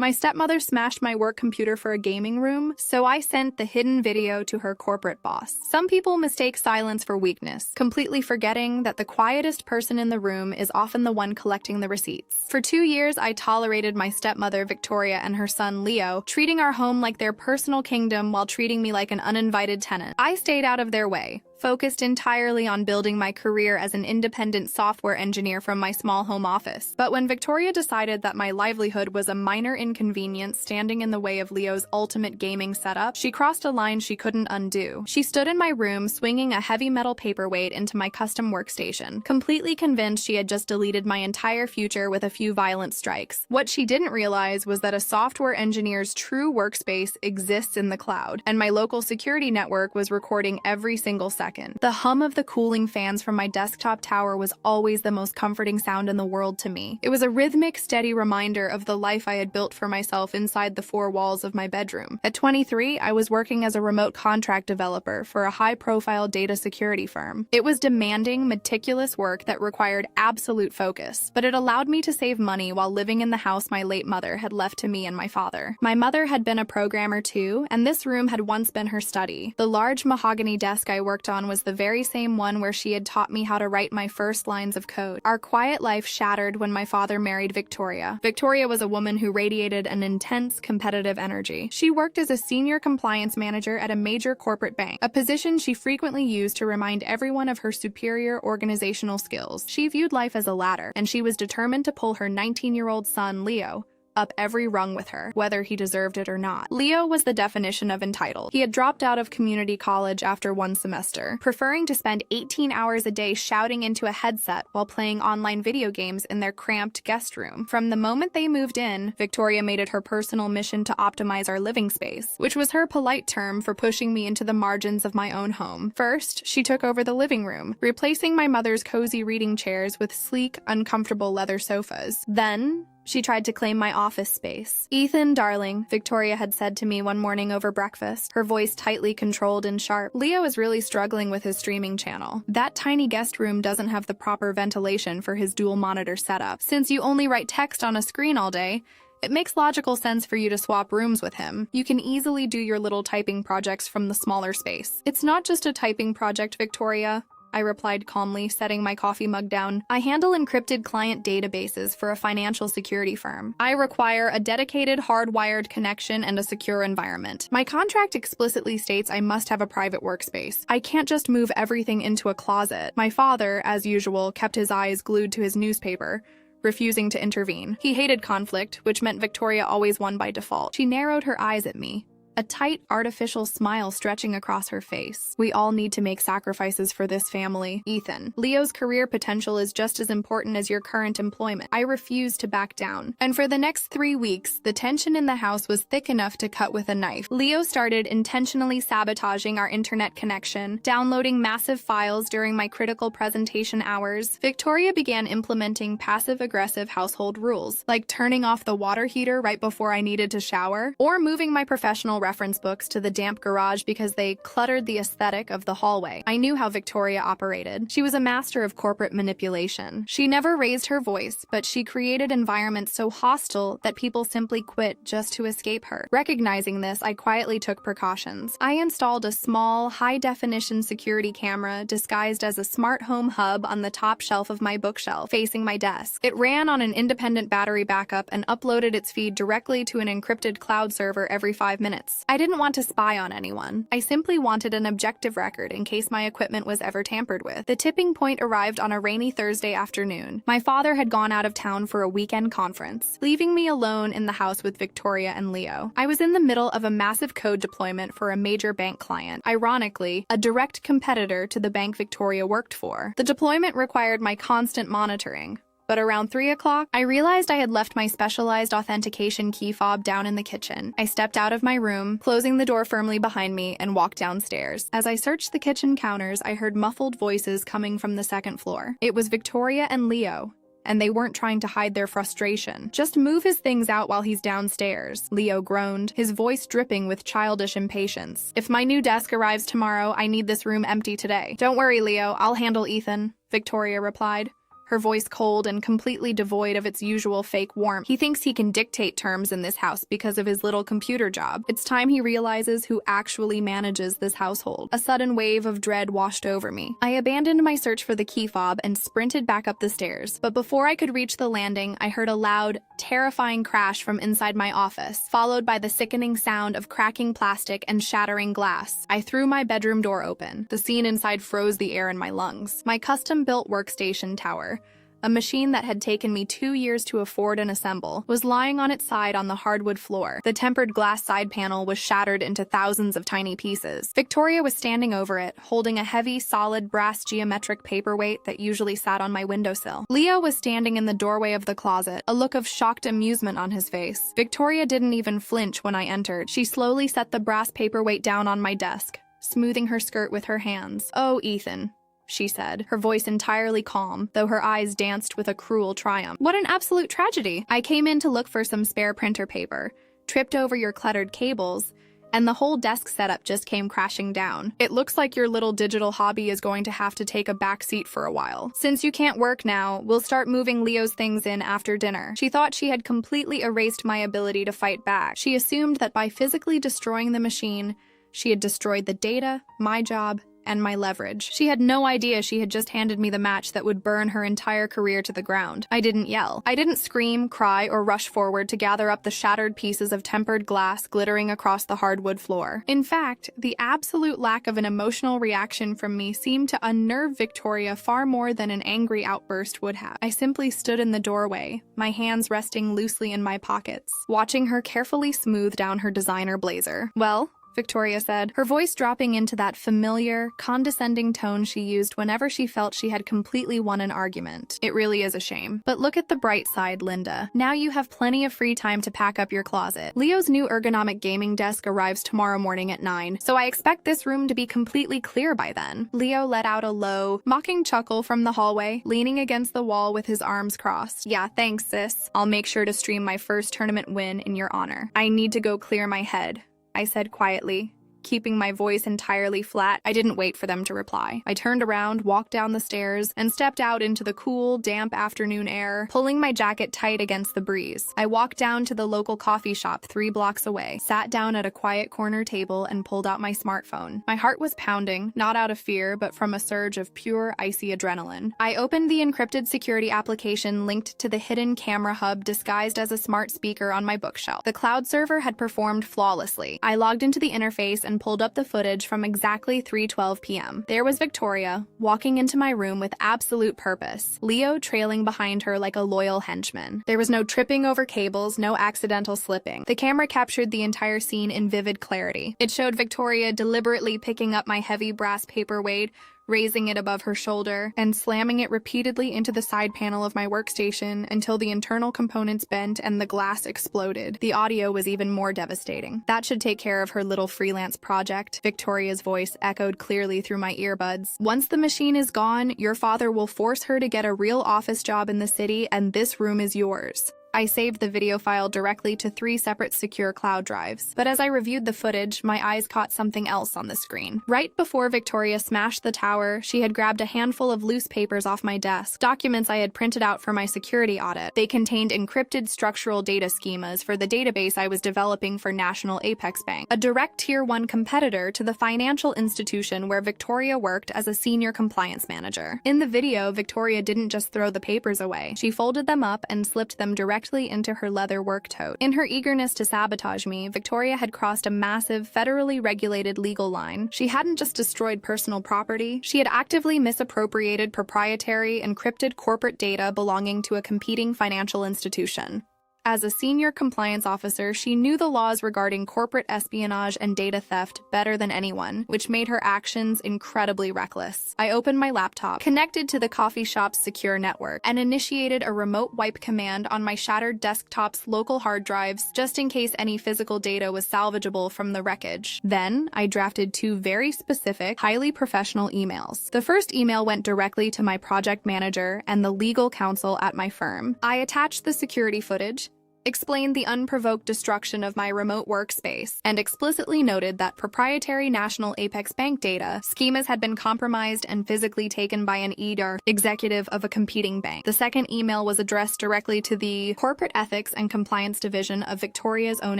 My stepmother smashed my work computer for a gaming room, so I sent the hidden video to her corporate boss. Some people mistake silence for weakness, completely forgetting that the quietest person in the room is often the one collecting the receipts. For 2 years, I tolerated my stepmother, Victoria, and her son, Leo, treating our home like their personal kingdom while treating me like an uninvited tenant. I stayed out of their way, focused entirely on building my career as an independent software engineer from my small home office. But when Victoria decided that my livelihood was a minor inconvenience standing in the way of Leo's ultimate gaming setup, she crossed a line she couldn't undo. She stood in my room, swinging a heavy metal paperweight into my custom workstation, completely convinced she had just deleted my entire future with a few violent strikes. What she didn't realize was that a software engineer's true workspace exists in the cloud, and my local security network was recording every single second. The hum of the cooling fans from my desktop tower was always the most comforting sound in the world to me. It was a rhythmic, steady reminder of the life I had built for myself inside the four walls of my bedroom. At 23, I was working as a remote contract developer for a high-profile data security firm. It was demanding, meticulous work that required absolute focus, but it allowed me to save money while living in the house my late mother had left to me and my father. My mother had been a programmer too, and this room had once been her study. The large mahogany desk I worked on was the very same one where she had taught me how to write my first lines of code. Our quiet life shattered when my father married Victoria. Victoria was a woman who radiated an intense, competitive energy. She worked as a senior compliance manager at a major corporate bank, a position she frequently used to remind everyone of her superior organizational skills. She viewed life as a ladder, and she was determined to pull her 19-year-old son, Leo, up every rung with her, whether he deserved it or not. Leo was the definition of entitled. He had dropped out of community college after one semester, preferring to spend 18 hours a day shouting into a headset while playing online video games in their cramped guest room. From the moment they moved in, Victoria made it her personal mission to optimize our living space, which was her polite term for pushing me into the margins of my own home. First, she took over the living room, replacing my mother's cozy reading chairs with sleek, uncomfortable leather sofas. Then, she tried to claim my office space. "Ethan, darling," Victoria had said to me one morning over breakfast, her voice tightly controlled and sharp. "Leo is really struggling with his streaming channel. That tiny guest room doesn't have the proper ventilation for his dual monitor setup. Since you only write text on a screen all day, it makes logical sense for you to swap rooms with him. You can easily do your little typing projects from the smaller space." "It's not just a typing project, Victoria," I replied calmly, setting my coffee mug down. "I handle encrypted client databases for a financial security firm. I require a dedicated hardwired connection and a secure environment. My contract explicitly states I must have a private workspace. I can't just move everything into a closet." My father, as usual, kept his eyes glued to his newspaper, refusing to intervene. He hated conflict, which meant Victoria always won by default. She narrowed her eyes at me, a tight, artificial smile stretching across her face. "We all need to make sacrifices for this family, Ethan. Leo's career potential is just as important as your current employment." I refused to back down. And for the next 3 weeks, the tension in the house was thick enough to cut with a knife. Leo started intentionally sabotaging our internet connection, downloading massive files during my critical presentation hours. Victoria began implementing passive-aggressive household rules, like turning off the water heater right before I needed to shower, or moving my professional reference books to the damp garage because they cluttered the aesthetic of the hallway. I knew how Victoria operated. She was a master of corporate manipulation. She never raised her voice, but she created environments so hostile that people simply quit just to escape her. Recognizing this, I quietly took precautions. I installed a small, high-definition security camera disguised as a smart home hub on the top shelf of my bookshelf, facing my desk. It ran on an independent battery backup and uploaded its feed directly to an encrypted cloud server every 5 minutes. I didn't want to spy on anyone. I simply wanted an objective record in case my equipment was ever tampered with. The tipping point arrived on a rainy Thursday afternoon. My father had gone out of town for a weekend conference, leaving me alone in the house with Victoria and Leo. I was in the middle of a massive code deployment for a major bank client, ironically, a direct competitor to the bank Victoria worked for. The deployment required my constant monitoring. But around 3 o'clock, I realized I had left my specialized authentication key fob down in the kitchen. I stepped out of my room, closing the door firmly behind me, and walked downstairs. As I searched the kitchen counters, I heard muffled voices coming from the second floor. It was Victoria and Leo, and they weren't trying to hide their frustration. "Just move his things out while he's downstairs," Leo groaned, his voice dripping with childish impatience. "If my new desk arrives tomorrow, I need this room empty today." "Don't worry, Leo, I'll handle Ethan," Victoria replied, her voice cold and completely devoid of its usual fake warmth. He thinks he can dictate terms in this house because of his little computer job. It's time he realizes who actually manages this household. A sudden wave of dread washed over me. I abandoned my search for the key fob and sprinted back up the stairs. But before I could reach the landing, I heard a loud, terrifying crash from inside my office, followed by the sickening sound of cracking plastic and shattering glass. I threw my bedroom door open. The scene inside froze the air in my lungs. My custom-built workstation tower, a machine that had taken me 2 years to afford and assemble, was lying on its side on the hardwood floor. The tempered glass side panel was shattered into thousands of tiny pieces. Victoria was standing over it, holding a heavy, solid brass geometric paperweight that usually sat on my windowsill. Leo was standing in the doorway of the closet, a look of shocked amusement on his face. Victoria didn't even flinch when I entered. She slowly set the brass paperweight down on my desk, smoothing her skirt with her hands. "Oh, Ethan," she said, her voice entirely calm, though her eyes danced with a cruel triumph. "What an absolute tragedy! I came in to look for some spare printer paper, tripped over your cluttered cables, and the whole desk setup just came crashing down. It looks like your little digital hobby is going to have to take a back seat for a while. Since you can't work now, we'll start moving Leo's things in after dinner." She thought she had completely erased my ability to fight back. She assumed that by physically destroying the machine, she had destroyed the data, my job, and my leverage. She had no idea she had just handed me the match that would burn her entire career to the ground. I didn't yell. I didn't scream, cry, or rush forward to gather up the shattered pieces of tempered glass glittering across the hardwood floor. In fact, the absolute lack of an emotional reaction from me seemed to unnerve Victoria far more than an angry outburst would have. I simply stood in the doorway, my hands resting loosely in my pockets, watching her carefully smooth down her designer blazer. "Well," Victoria said, her voice dropping into that familiar, condescending tone she used whenever she felt she had completely won an argument. "It really is a shame. But look at the bright side, Linda. Now you have plenty of free time to pack up your closet. Leo's new ergonomic gaming desk arrives tomorrow morning at 9, so I expect this room to be completely clear by then." Leo let out a low, mocking chuckle from the hallway, leaning against the wall with his arms crossed. "Yeah, thanks, sis. I'll make sure to stream my first tournament win in your honor. I need to go clear my head," I said quietly, keeping my voice entirely flat. I didn't wait for them to reply. I turned around, walked down the stairs, and stepped out into the cool, damp afternoon air, pulling my jacket tight against the breeze. I walked down to the local coffee shop 3 blocks away, sat down at a quiet corner table, and pulled out my smartphone. My heart was pounding, not out of fear, but from a surge of pure, icy adrenaline. I opened the encrypted security application linked to the hidden camera hub disguised as a smart speaker on my bookshelf. The cloud server had performed flawlessly. I logged into the interface and pulled up the footage from exactly 3:12 p.m. There was Victoria, walking into my room with absolute purpose, Leo trailing behind her like a loyal henchman. There was no tripping over cables, no accidental slipping. The camera captured the entire scene in vivid clarity. It showed Victoria deliberately picking up my heavy brass paperweight, raising it above her shoulder, and slamming it repeatedly into the side panel of my workstation until the internal components bent and the glass exploded. The audio was even more devastating. "That should take care of her little freelance project," Victoria's voice echoed clearly through my earbuds. "Once the machine is gone, your father will force her to get a real office job in the city, and this room is yours." I saved the video file directly to 3 separate secure cloud drives. But as I reviewed the footage, my eyes caught something else on the screen. Right before Victoria smashed the tower, she had grabbed a handful of loose papers off my desk, documents I had printed out for my security audit. They contained encrypted structural data schemas for the database I was developing for National Apex Bank, a direct Tier 1 competitor to the financial institution where Victoria worked as a senior compliance manager. In the video, Victoria didn't just throw the papers away. She folded them up and slipped them directly into her leather work tote. In her eagerness to sabotage me, Victoria had crossed a massive, federally regulated legal line. She hadn't just destroyed personal property, she had actively misappropriated proprietary, encrypted corporate data belonging to a competing financial institution. As a senior compliance officer, she knew the laws regarding corporate espionage and data theft better than anyone, which made her actions incredibly reckless. I opened my laptop, connected to the coffee shop's secure network, and initiated a remote wipe command on my shattered desktop's local hard drives just in case any physical data was salvageable from the wreckage. Then, I drafted 2 very specific, highly professional emails. The first email went directly to my project manager and the legal counsel at my firm. I attached the security footage, explained the unprovoked destruction of my remote workspace, and explicitly noted that proprietary national Apex Bank data schemas had been compromised and physically taken by an EDR executive of a competing bank. The second email was addressed directly to the Corporate Ethics and Compliance Division of Victoria's own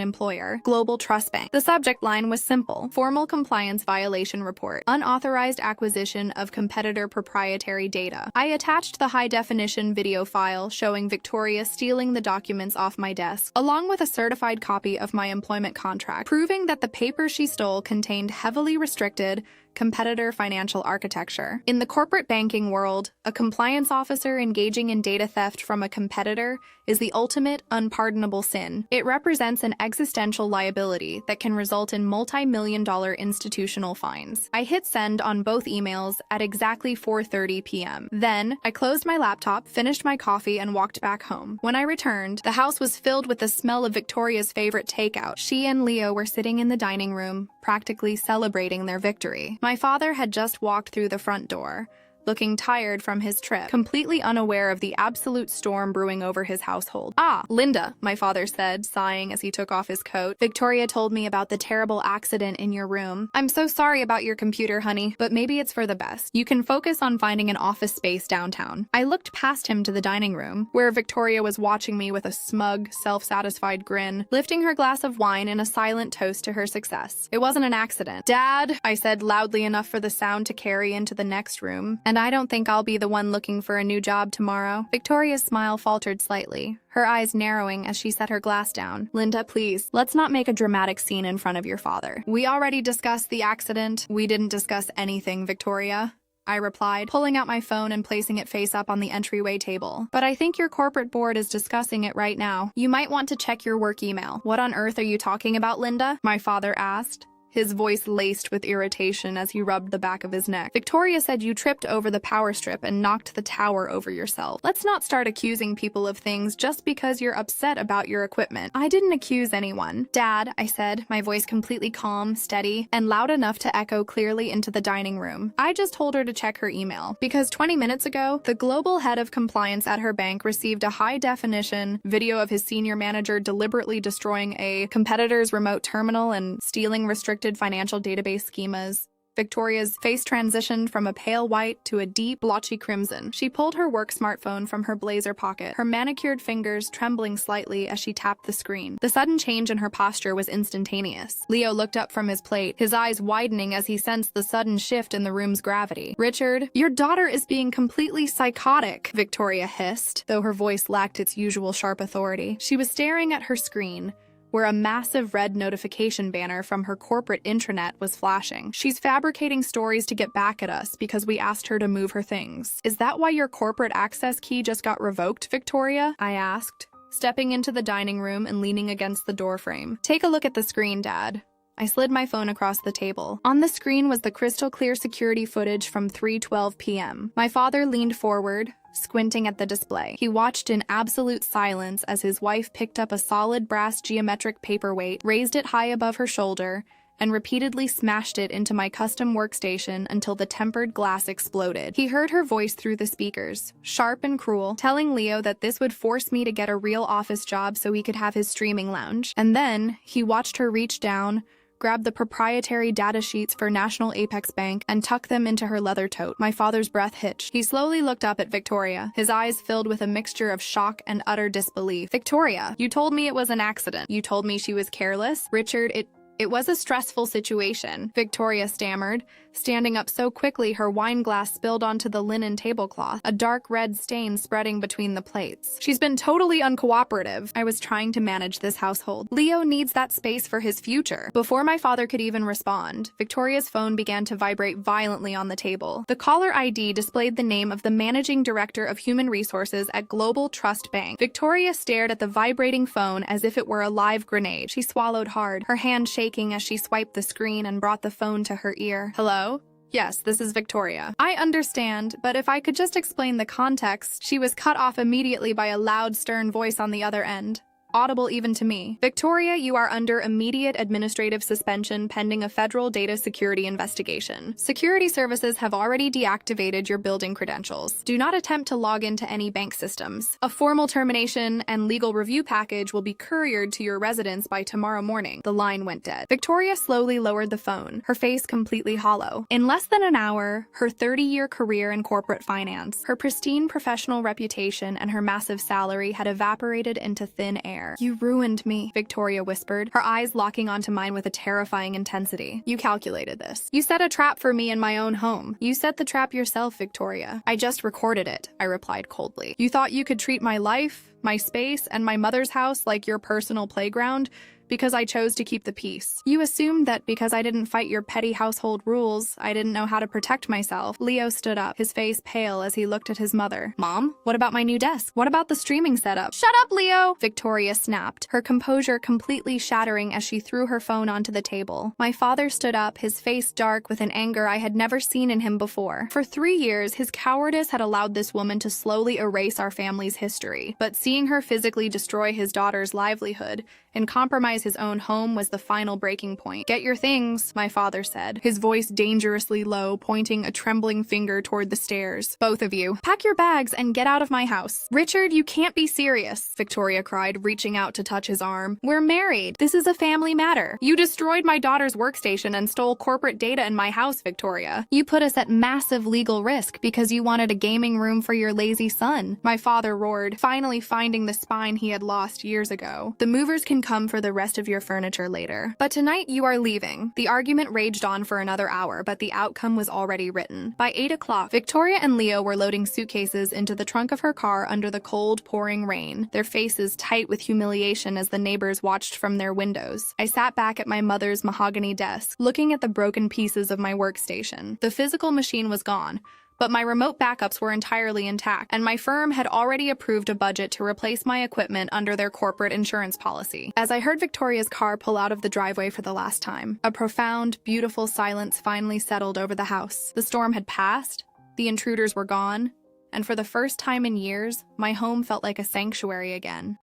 employer, Global Trust Bank. The subject line was simple: Formal Compliance Violation Report. Unauthorized acquisition of competitor proprietary data. I attached the high-definition video file showing Victoria stealing the documents off my desk, along with a certified copy of my employment contract, proving that the paper she stole contained heavily restricted competitor financial architecture. In the corporate banking world, a compliance officer engaging in data theft from a competitor is the ultimate unpardonable sin. It represents an existential liability that can result in multi-million-dollar institutional fines. I hit send on both emails at exactly 4:30 p.m. Then, I closed my laptop, finished my coffee, and walked back home. When I returned, the house was filled with the smell of Victoria's favorite takeout. She and Leo were sitting in the dining room, practically celebrating their victory. My father had just walked through the front door, looking tired from his trip, completely unaware of the absolute storm brewing over his household. "Ah, Linda," my father said, sighing as he took off his coat. "Victoria told me about the terrible accident in your room. I'm so sorry about your computer, honey, but maybe it's for the best. You can focus on finding an office space downtown." I looked past him to the dining room, where Victoria was watching me with a smug, self-satisfied grin, lifting her glass of wine in a silent toast to her success. "It wasn't an accident." "Dad," I said loudly enough for the sound to carry into the next room, "and I don't think I'll be the one looking for a new job tomorrow." Victoria's smile faltered slightly, her eyes narrowing as she set her glass down. "Linda, please, let's not make a dramatic scene in front of your father. We already discussed the accident. We didn't discuss anything, Victoria," I replied, pulling out my phone and placing it face up on the entryway table. "But I think your corporate board is discussing it right now. You might want to check your work email." "What on earth are you talking about, Linda?" my father asked, his voice laced with irritation as he rubbed the back of his neck. "Victoria said you tripped over the power strip and knocked the tower over yourself. Let's not start accusing people of things just because you're upset about your equipment." "I didn't accuse anyone." "Dad," I said, my voice completely calm, steady, and loud enough to echo clearly into the dining room. "I just told her to check her email, because 20 minutes ago, the global head of compliance at her bank received a high-definition video of his senior manager deliberately destroying a competitor's remote terminal and stealing restricted financial database schemas." Victoria's face transitioned from a pale white to a deep, blotchy crimson. She pulled her work smartphone from her blazer pocket, her manicured fingers trembling slightly as she tapped the screen. The sudden change in her posture was instantaneous. Leo looked up from his plate, his eyes widening as he sensed the sudden shift in the room's gravity. "Richard, your daughter is being completely psychotic," Victoria hissed, though her voice lacked its usual sharp authority. She was staring at her screen, where a massive red notification banner from her corporate intranet was flashing. "She's fabricating stories to get back at us because we asked her to move her things." "Is that why your corporate access key just got revoked, Victoria?" I asked, stepping into the dining room and leaning against the doorframe. "Take a look at the screen, Dad." I slid my phone across the table. On the screen was the crystal-clear security footage from 3:12 p.m. My father leaned forward, squinting at the display. He watched in absolute silence as his wife picked up a solid brass geometric paperweight, raised it high above her shoulder, and repeatedly smashed it into my custom workstation until the tempered glass exploded. He heard her voice through the speakers, sharp and cruel, telling Leo that this would force me to get a real office job so he could have his streaming lounge. And then, he watched her reach down, grab the proprietary data sheets for National Apex Bank, and tuck them into her leather tote. My father's breath hitched. He slowly looked up at Victoria, his eyes filled with a mixture of shock and utter disbelief. "Victoria, you told me it was an accident. You told me she was careless. Richard, it was a stressful situation," Victoria stammered, standing up so quickly her wine glass spilled onto the linen tablecloth, a dark red stain spreading between the plates. "She's been totally uncooperative. I was trying to manage this household. Leo needs that space for his future." Before my father could even respond, Victoria's phone began to vibrate violently on the table. The caller ID displayed the name of the managing director of human resources at Global Trust Bank. Victoria stared at the vibrating phone as if it were a live grenade. She swallowed hard, her hand shaking as she swiped the screen and brought the phone to her ear. "Hello? Yes, this is Victoria. I understand, but if I could just explain the context." She was cut off immediately by a loud, stern voice on the other end. audible even to me. Victoria, you are under immediate administrative suspension pending a federal data security investigation. Security services have already deactivated your building credentials. Do not attempt to log into any bank systems. A formal termination and legal review package will be couriered to your residence by tomorrow morning. The line went dead. Victoria slowly lowered the phone, her face completely hollow. In less than an hour, her 30-year career in corporate finance, her pristine professional reputation, and her massive salary had evaporated into thin air. You ruined me, Victoria whispered, her eyes locking onto mine with a terrifying intensity. You calculated this. You set a trap for me in my own home. You set the trap yourself, Victoria. I just recorded it, I replied coldly. You thought you could treat my life, my space, and my mother's house like your personal playground because I chose to keep the peace. You assumed that because I didn't fight your petty household rules, I didn't know how to protect myself. Leo stood up, his face pale as he looked at his mother. Mom, what about my new desk? What about the streaming setup? Shut up, Leo! Victoria snapped, her composure completely shattering as she threw her phone onto the table. My father stood up, his face dark with an anger I had never seen in him before. For 3 years, his cowardice had allowed this woman to slowly erase our family's history. But seeing her physically destroy his daughter's livelihood and compromise his own home was the final breaking point. Get your things, my father said, his voice dangerously low, pointing a trembling finger toward the stairs. Both of you, pack your bags and get out of my house. Richard, you can't be serious, Victoria cried, reaching out to touch his arm. We're married. This is a family matter. You destroyed my daughter's workstation and stole corporate data in my house, Victoria. You put us at massive legal risk because you wanted a gaming room for your lazy son, my father roared, finally finding the spine he had lost years ago. The movers can come for the rest of your furniture later. But tonight you are leaving. The argument raged on for another hour, but the outcome was already written. By 8 o'clock, Victoria and Leo were loading suitcases into the trunk of her car under the cold, pouring rain, their faces tight with humiliation as the neighbors watched from their windows. I sat back at my mother's mahogany desk, looking at the broken pieces of my workstation. The physical machine was gone, but my remote backups were entirely intact, and my firm had already approved a budget to replace my equipment under their corporate insurance policy. As I heard Victoria's car pull out of the driveway for the last time, a profound, beautiful silence finally settled over the house. The storm had passed, the intruders were gone, and for the first time in years, my home felt like a sanctuary again.